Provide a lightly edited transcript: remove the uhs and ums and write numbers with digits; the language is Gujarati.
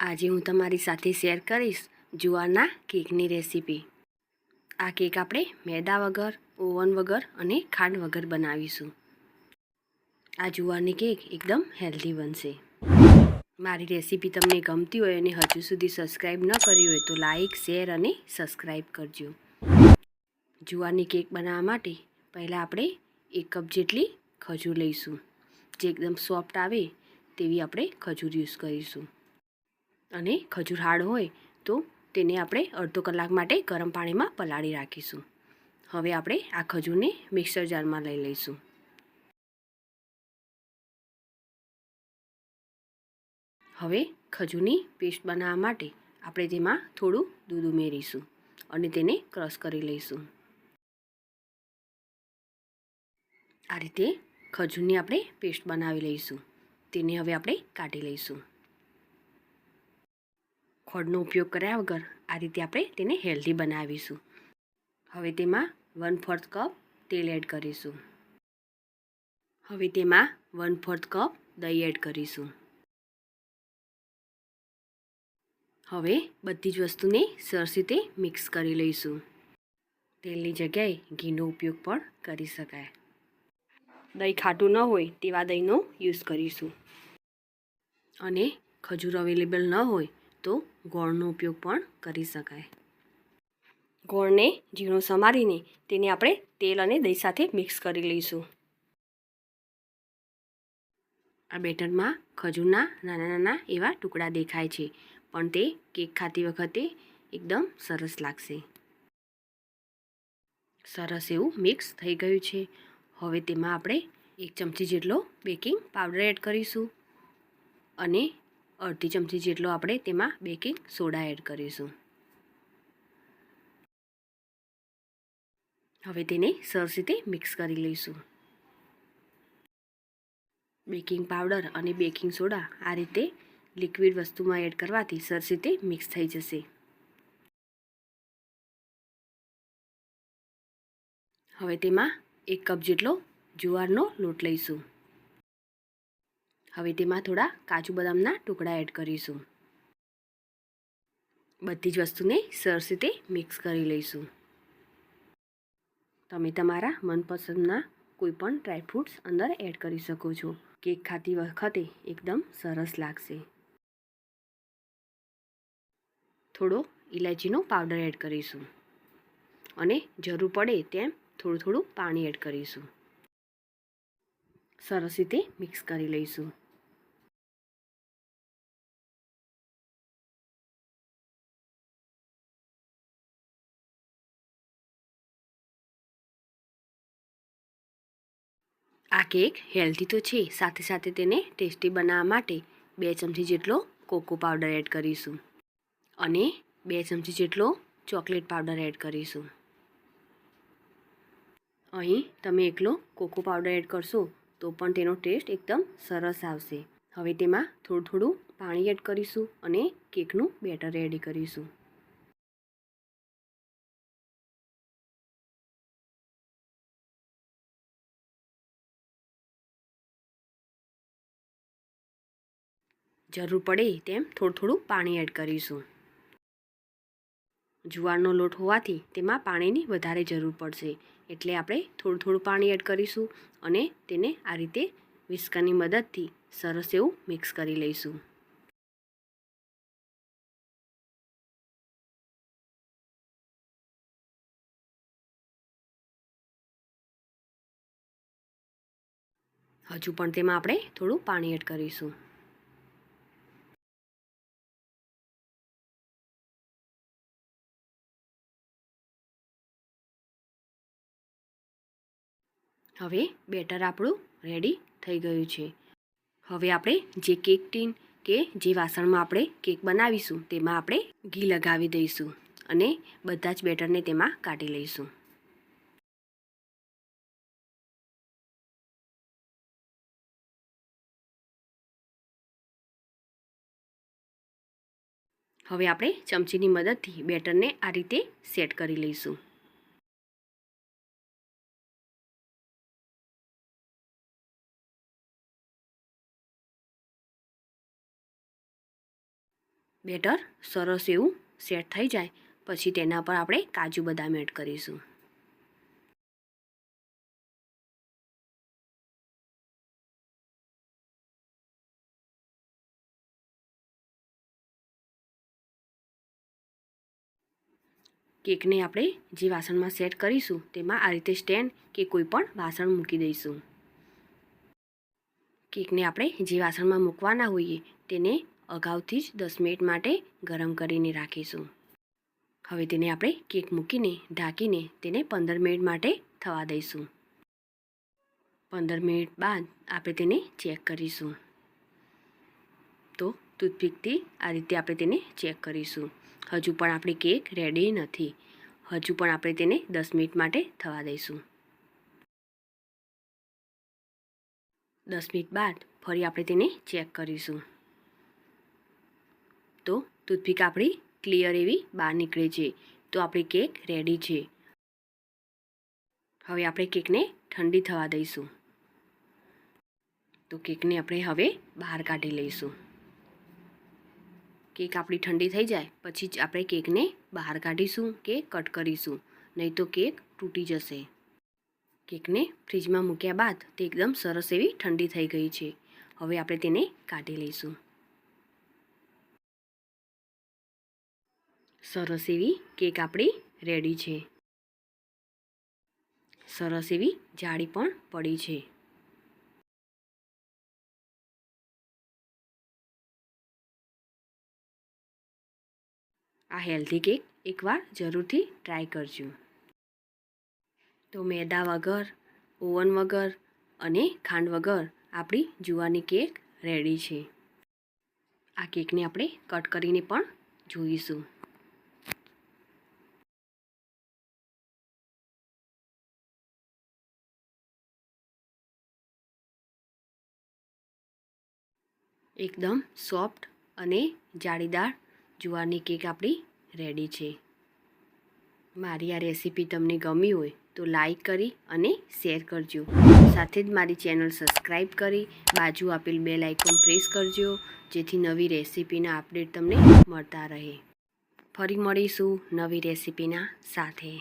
આજે હું તમારી સાથે શેર કરીશ જુવારના કેકની રેસીપી। આ કેક આપણે મેદા વગર, ઓવન વગર અને ખાંડ વગર બનાવીશું। આ જુવારની કેક એકદમ હેલ્ધી બનશે। મારી રેસીપી તમને ગમતી હોય અને હજુ સુધી સબસ્ક્રાઈબ ન કરી હોય તો લાઈક, શેર અને સબસ્ક્રાઈબ કરજો। જુવારની કેક બનાવવા માટે પહેલાં આપણે 1 કપ જેટલી ખજૂર લઈશું। જે એકદમ સોફ્ટ આવે તેવી આપણે ખજૂર યુઝ કરીશું। અને ખજૂર હાર્ડ હોય તો તેને આપણે અડધો કલાક માટે ગરમ પાણીમાં પલાળી રાખીશું। હવે આપણે આ ખજૂરને મિક્સર જારમાં લઈ લઈશું। હવે ખજૂરની પેસ્ટ બનાવવા માટે આપણે તેમાં થોડું દૂધ ઉમેરીશું અને તેને ક્રશ કરી લઈશું। આ રીતે ખજૂરની આપણે પેસ્ટ બનાવી લઈશું। તેને હવે આપણે કાઢી લઈશું। ખોળનો ઉપયોગ કર્યા વગર આ રીતે આપણે તેને હેલ્ધી બનાવીશું। હવે તેમાં 1/4 કપ તેલ એડ કરીશું। હવે તેમાં 1/4 કપ દહીં એડ કરીશું। હવે બધી જ વસ્તુને સરસ રીતે મિક્સ કરી લઈશું। તેલની જગ્યાએ ઘીનો ઉપયોગ પણ કરી શકાય। દહીં ખાટું ન હોય તેવા દહીંનો યુઝ કરીશું। અને ખજૂર અવેલેબલ ન હોય તો ગોળનો ઉપયોગ પણ કરી શકાય। ગોળને ઝીણો સમારીને તેને આપણે તેલ અને દહીં સાથે મિક્સ કરી લઈશું। આ બેટરમાં ખજૂરના નાના નાના એવા ટુકડા દેખાય છે, પણ તે કેક ખાતી વખતે એકદમ સરસ લાગશે। સરસ એવું મિક્સ થઈ ગયું છે। હવે તેમાં આપણે 1 ચમચી જેટલો બેકિંગ પાવડર એડ કરીશું અને અડધી ચમચી જેટલો આપણે તેમાં બેકિંગ સોડા એડ કરીશું। હવે તેને સરસ રીતે મિક્સ કરી લઈશું। બેકિંગ પાવડર અને બેકિંગ સોડા આ રીતે લિક્વિડ વસ્તુમાં એડ કરવાથી સરસ રીતે મિક્સ થઈ જશે। હવે તેમાં 1 કપ જેટલો જુવારનો લોટ લઈશું। હવે તેમાં થોડા કાજુ બદામના ટુકડા એડ કરીશું। બધી જ વસ્તુને સરસ રીતે મિક્સ કરી લઈશું। તમે તમારા મનપસંદના કોઈ પણ ડ્રાયફ્રૂટ્સ અંદર એડ કરી શકો છો। કેક ખાતી વખતે એકદમ સરસ લાગશે। થોડો ઇલાયચીનો પાવડર એડ કરીશું અને જરૂર પડે તેમ થોડું પાણી એડ કરીશું। સરસ રીતે મિક્સ કરી લઈશું। આ કેક હેલ્ધી તો છે, સાથે સાથે તેને ટેસ્ટી બનાવવા માટે 2 ચમચી જેટલો કોકો પાવડર એડ કરીશું અને 2 ચમચી જેટલો ચોકલેટ પાવડર એડ કરીશું। અહીં તમે એકલો કોકો પાવડર એડ કરશો તો પણ તેનો ટેસ્ટ એકદમ સરસ આવશે। હવે તેમાં થોડું પાણી એડ કરીશું અને કેકનું બેટર રેડી કરીશું। જરૂર પડે તેમ થોડું પાણી એડ કરીશું। જુવારનો લોટ હોવાથી તેમાં પાણીની વધારે જરૂર પડશે, એટલે આપણે થોડું પાણી એડ કરીશું અને તેને આ રીતે વિસ્કરની મદદથી સરસ એવું મિક્સ કરી લઈશું। હજુ પણ તેમાં આપણે થોડું પાણી એડ કરીશું। હવે બેટર આપણું રેડી થઈ ગયું છે। હવે આપણે જે કેક ટીન કે જે વાસણમાં આપણે કેક બનાવીશું તેમાં આપણે ઘી લગાવી દઈશું અને બધા જ બેટરને તેમાં કાઢી લઈશું। હવે આપણે ચમચીની મદદથી બેટરને આ રીતે સેટ કરી લઈશું। બેટર સરસ એવું સેટ થઈ જાય પછી તેના પર આપણે કાજુ બદામ એડ કરીશું. કેકને આપણે જે વાસણમાં સેટ કરીશું તેમાં આ રીતે સ્ટેન્ડ કે કોઈ પણ વાસણ મૂકી દઈશું. કેકને આપણે જે વાસણમાં મૂકવાના હોઈએ તેને અગાઉથી જ 10 મિનિટ માટે ગરમ કરીને રાખીશું. હવે તેને આપણે કેક મૂકીને ઢાંકીને તેને 15 મિનિટ માટે થવા દઈશું. 15 મિનિટ બાદ આપણે તેને ચેક કરીશું. તો ટૂથપીકથી આ રીતે આપણે તેને ચેક કરીશું. હજુ પણ આપણી કેક રેડી નથી. હજુ પણ આપણે તેને 10 મિનિટ માટે થવા દઈશું. 10 મિનિટ બાદ ફરી આપણે તેને ચેક કરીશું. તો ટૂથપીક આપણી ક્લિયર એવી બહાર નીકળે છે. તો આપણી કેક રેડી છે. હવે આપણે કેકને ઠંડી થવા દઈશું. તો કેકને આપણે હવે બહાર કાઢી લઈશું. કેક આપણી ઠંડી થઈ જાય પછી જ આપણે કેકને બહાર કાઢીશું કે કટ કરીશું, નહીં તો કેક તૂટી જશે. કેકને ફ્રીજમાં મૂક્યા બાદ તે એકદમ સરસ એવી ઠંડી થઈ ગઈ છે. હવે આપણે તેને કાઢી લઈશું. સરસ એવી કેક આપણી રેડી છે. સરસ એવી જાળી પણ પડી છે. આ હેલ્ધી કેક એકવાર જરૂરથી ટ્રાય કરજો. તો મેદા વગર, ઓવન વગર અને ખાંડ વગર આપણી જુવારની કેક રેડી છે. આ કેકને આપણે કટ કરીને પણ જોઈશું. એકદમ સોફ્ટ અને જાળીદાર જુવારની કેક આપણી રેડી છે. મારી આ રેસીપી તમને ગમી હોય તો લાઈક કરી અને શેર કરજો. સાથે જ મારી ચેનલ સબસ્ક્રાઈબ કરી બાજુ આપેલ બેલ આઇકોન પ્રેસ કરજો, જેથી નવી રેસીપીના અપડેટ તમને મળતા રહે. ફરી મળીશું નવી રેસીપીના સાથે.